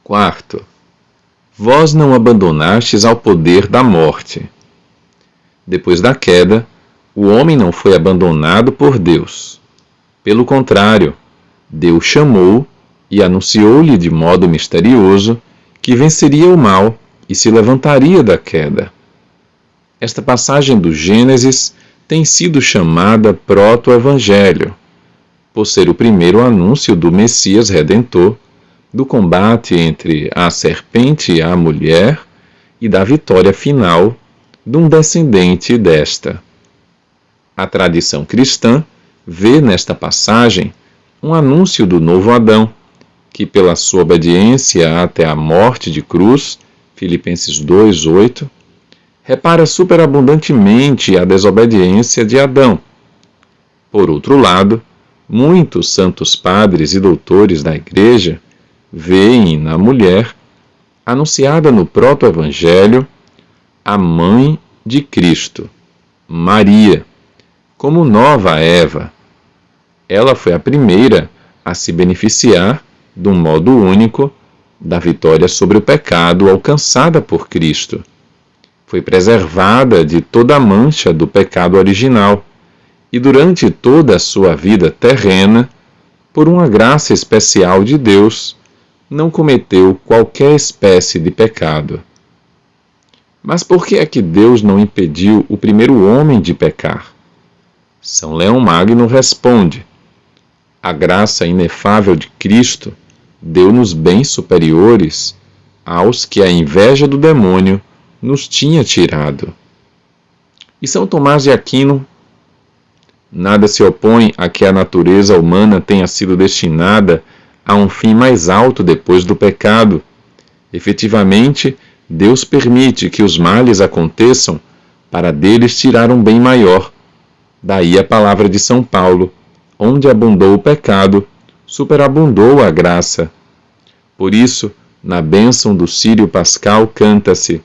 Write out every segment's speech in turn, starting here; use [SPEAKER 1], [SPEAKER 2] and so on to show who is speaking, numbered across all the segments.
[SPEAKER 1] Quarto, vós não abandonastes ao poder da morte. Depois da queda, o homem não foi abandonado por Deus. Pelo contrário, Deus chamou e anunciou-lhe de modo misterioso que venceria o mal e se levantaria da queda. Esta passagem do Gênesis tem sido chamada proto-evangelho, por ser o primeiro anúncio do Messias Redentor, do combate entre a serpente e a mulher e da vitória final de um descendente desta. A tradição cristã vê nesta passagem um anúncio do novo Adão, que pela sua obediência até a morte de cruz, Filipenses 2:8, repara superabundantemente a desobediência de Adão. Por outro lado, muitos santos padres e doutores da Igreja veem na mulher, anunciada no proto-evangelho, a mãe de Cristo, Maria, como nova Eva. Ela foi a primeira a se beneficiar, de um modo único, da vitória sobre o pecado alcançada por Cristo. Foi preservada de toda a mancha do pecado original e durante toda a sua vida terrena, por uma graça especial de Deus, não cometeu qualquer espécie de pecado. Mas por que é que Deus não impediu o primeiro homem de pecar? São Leão Magno responde: a graça inefável de Cristo deu-nos bens superiores aos que a inveja do demônio nos tinha tirado. E São Tomás de Aquino: nada se opõe a que a natureza humana tenha sido destinada a um fim mais alto depois do pecado. Efetivamente, Deus permite que os males aconteçam para deles tirar um bem maior. Daí a palavra de São Paulo: onde abundou o pecado, superabundou a graça. Por isso, na bênção do Círio Pascal canta-se: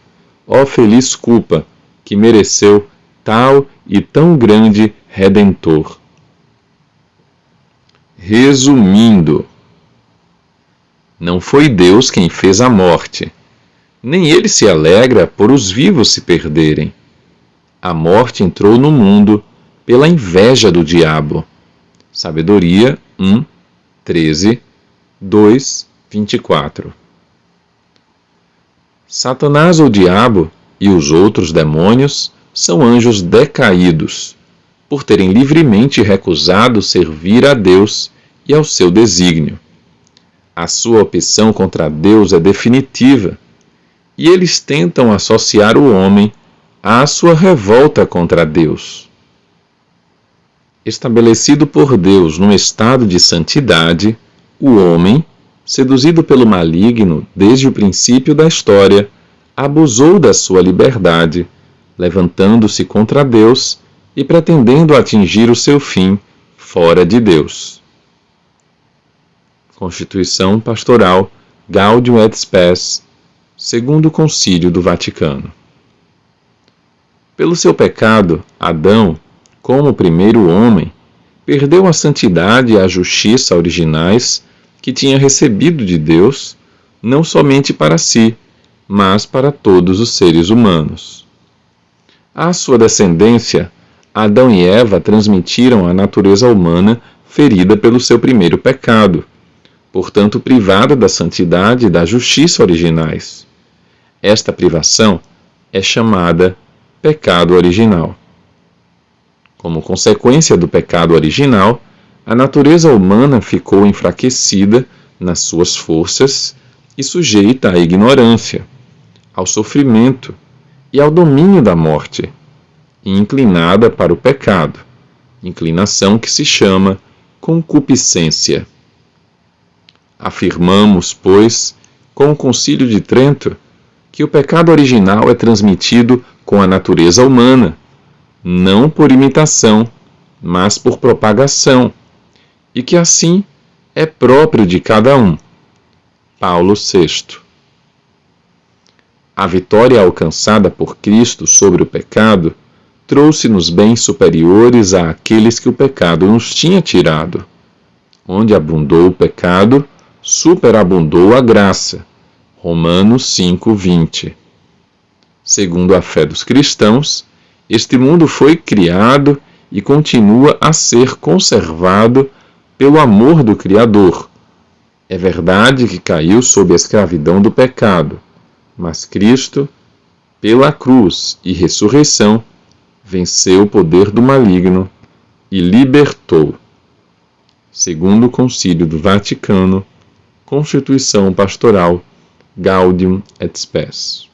[SPEAKER 1] ó feliz culpa, que mereceu tal e tão grande Redentor. Resumindo, não foi Deus quem fez a morte, nem ele se alegra por os vivos se perderem. A morte entrou no mundo pela inveja do diabo. Sabedoria 1, 13, 2, 24. Satanás ou diabo e os outros demônios são anjos decaídos, por terem livremente recusado servir a Deus e ao seu desígnio. A sua opção contra Deus é definitiva, e eles tentam associar o homem à sua revolta contra Deus. Estabelecido por Deus num estado de santidade, o homem, seduzido pelo maligno desde o princípio da história, abusou da sua liberdade, levantando-se contra Deus e pretendendo atingir o seu fim fora de Deus. Constituição Pastoral Gaudium et Spes, Segundo Concílio do Vaticano. Pelo seu pecado, Adão, como o primeiro homem, perdeu a santidade e a justiça originais que tinha recebido de Deus, não somente para si, mas para todos os seres humanos. À sua descendência, Adão e Eva transmitiram a natureza humana ferida pelo seu primeiro pecado, portanto privada da santidade e da justiça originais. Esta privação é chamada pecado original. Como consequência do pecado original, a natureza humana ficou enfraquecida nas suas forças e sujeita à ignorância, ao sofrimento e ao domínio da morte, e inclinada para o pecado, inclinação que se chama concupiscência. Afirmamos, pois, com o Concílio de Trento, que o pecado original é transmitido com a natureza humana, não por imitação, mas por propagação, e que assim é próprio de cada um. Paulo VI. A vitória alcançada por Cristo sobre o pecado trouxe-nos bens superiores àqueles que o pecado nos tinha tirado. Onde abundou o pecado, superabundou a graça. Romanos 5:20. Segundo a fé dos cristãos, este mundo foi criado e continua a ser conservado pelo amor do Criador. É verdade que caiu sob a escravidão do pecado, mas Cristo, pela cruz e ressurreição, venceu o poder do maligno e libertou. Segundo o Concílio do Vaticano, Constituição Pastoral Gaudium et Spes.